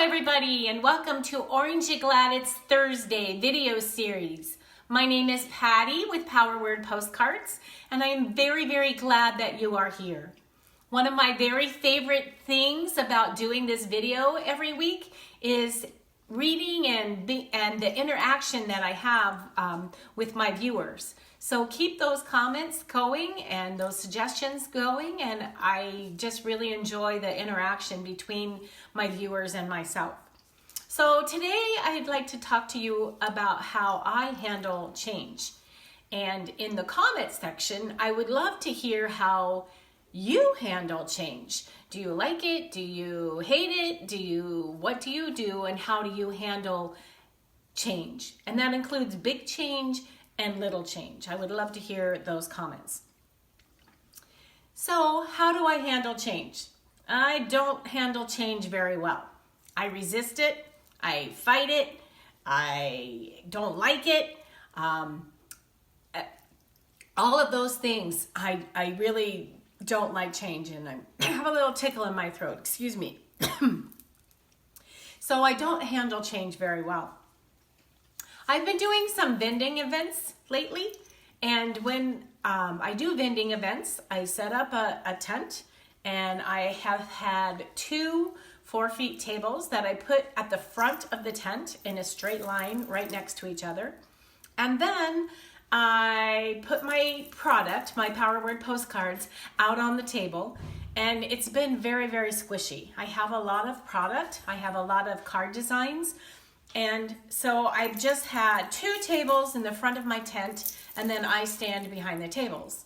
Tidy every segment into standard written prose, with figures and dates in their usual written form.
everybody, and welcome to Orange You Glad It's Thursday video series. My name is Patty with Power Word Postcards, and I am very, very glad that you are here. One of my very favorite things about doing this video every week is reading and the interaction that I have with my viewers. So keep those comments going and those suggestions going, and I just really enjoy the interaction between my viewers and myself. So today I'd like to talk to you about how I handle change. And in the comment section, I would love to hear how you handle change. Do you like it? Do you hate it? What do you do, and how do you handle change? And that includes big change and little change. I would love to hear those comments. So, how do I handle change? I don't handle change very well. I resist it, I fight it, I don't like it. All of those things, I really don't like change, and I have a little tickle in my throat, excuse me. So I don't handle change very well. I've been doing some vending events lately, and when I do vending events, I set up a tent, and I have had 2 4-feet tables that I put at the front of the tent in a straight line right next to each other. And then I put my product, my Power Word postcards, out on the table, and it's been very, very squishy. I have a lot of product, I have a lot of card designs, and so I've just had 2 tables in the front of my tent, and then I stand behind the tables.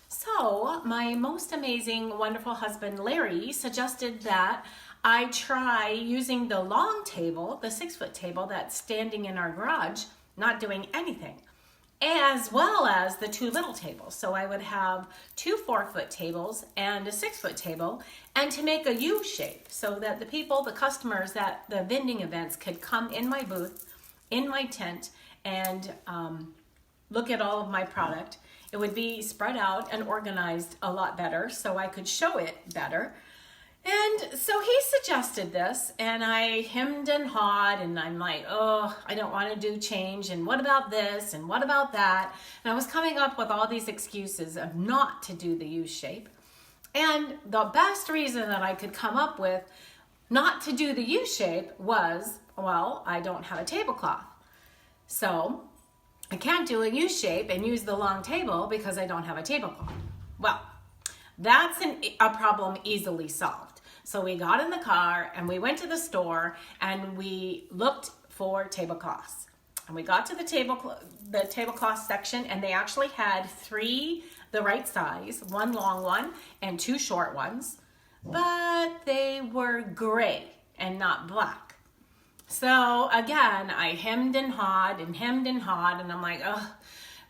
So my most amazing, wonderful husband, Larry, suggested that I try using the long table, the 6-foot table that's standing in our garage, not doing anything, as well as the 2 little tables. So I would have 2 4-foot tables and a 6-foot table, and to make a U shape so that the people, the customers at the vending events could come in my booth, in my tent, and look at all of my product. It would be spread out and organized a lot better so I could show it better. And so he suggested this, and I hemmed and hawed, and I'm like, oh, I don't want to do change, and what about this, and what about that? And I was coming up with all these excuses of not to do the U shape. And the best reason that I could come up with not to do the U shape was, well, I don't have a tablecloth. So I can't do a U shape and use the long table because I don't have a tablecloth. Well, that's a problem easily solved. So we got in the car and we went to the store and we looked for tablecloths. And we got to the tablecloth section, and they actually had 3 the right size, 1 long one and 2 short ones, but they were gray and not black. So again, I hemmed and hawed, and I'm like, oh,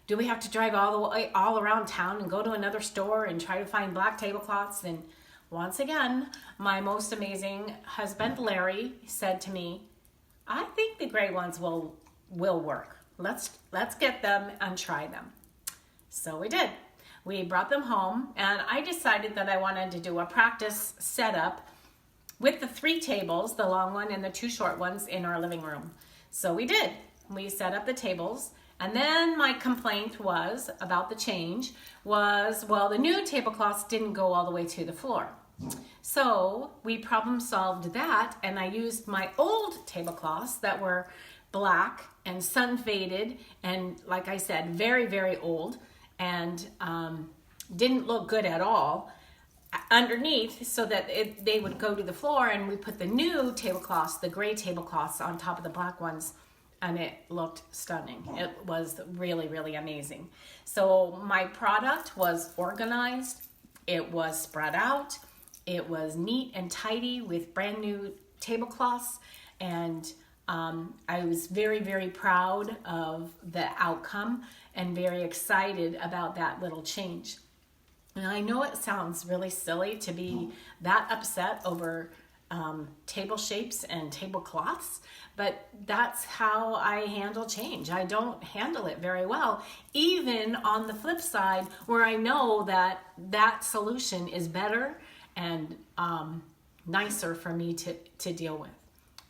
do we have to drive all around town and go to another store and try to find black tablecloths? And once again, my most amazing husband, Larry, said to me, I think the gray ones will work. Let's get them and try them. So we did. We brought them home, and I decided that I wanted to do a practice setup with the 3 tables, the long one and the 2 short ones, in our living room. So we did. We set up the tables. And then my complaint was about the change was, well, the new tablecloths didn't go all the way to the floor. So we problem solved that, and I used my old tablecloths that were black and sun faded and, like I said, very, very old, and didn't look good at all underneath, so that they would go to the floor, and we put the new tablecloths, the gray tablecloths, on top of the black ones. And it looked stunning. It was really, really amazing. So my product was organized, it was spread out, it was neat and tidy with brand new tablecloths, and I was very, very proud of the outcome and very excited about that little change. And I know it sounds really silly to be that upset over table shapes and tablecloths, but that's how I handle change. I don't handle it very well, even on the flip side, where I know that that solution is better and nicer for me to deal with.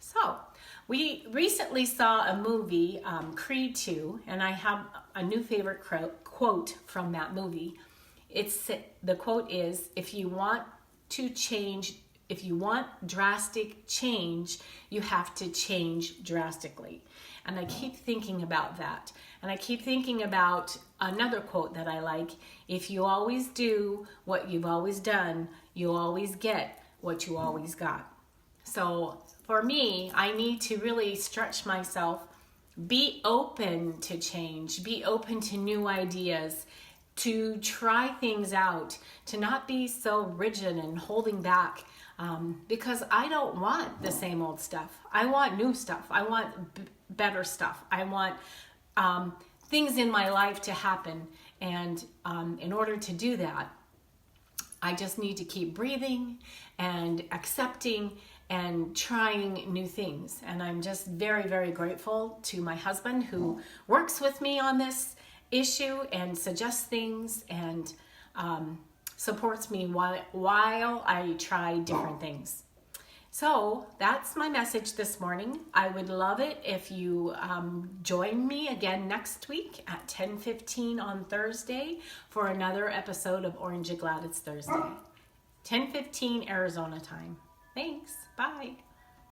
So, we recently saw a movie, Creed 2, and I have a new favorite quote from that movie. The quote is, if you want drastic change, you have to change drastically. And I keep thinking about that. And I keep thinking about another quote that I like. If you always do what you've always done, you'll always get what you always got. So for me, I need to really stretch myself, be open to change, be open to new ideas, to try things out, to not be so rigid and holding back, because I don't want the same old stuff. I want new stuff. I want better stuff. I want things in my life to happen. And in order to do that, I just need to keep breathing and accepting and trying new things. And I'm just very, very grateful to my husband who works with me on this issue and suggests things and supports me while I try different things. So that's my message this morning. I would love it if you join me again next week at 10:15 on Thursday for another episode of Orange You Glad It's Thursday. 10:15 Arizona time. Thanks. Bye.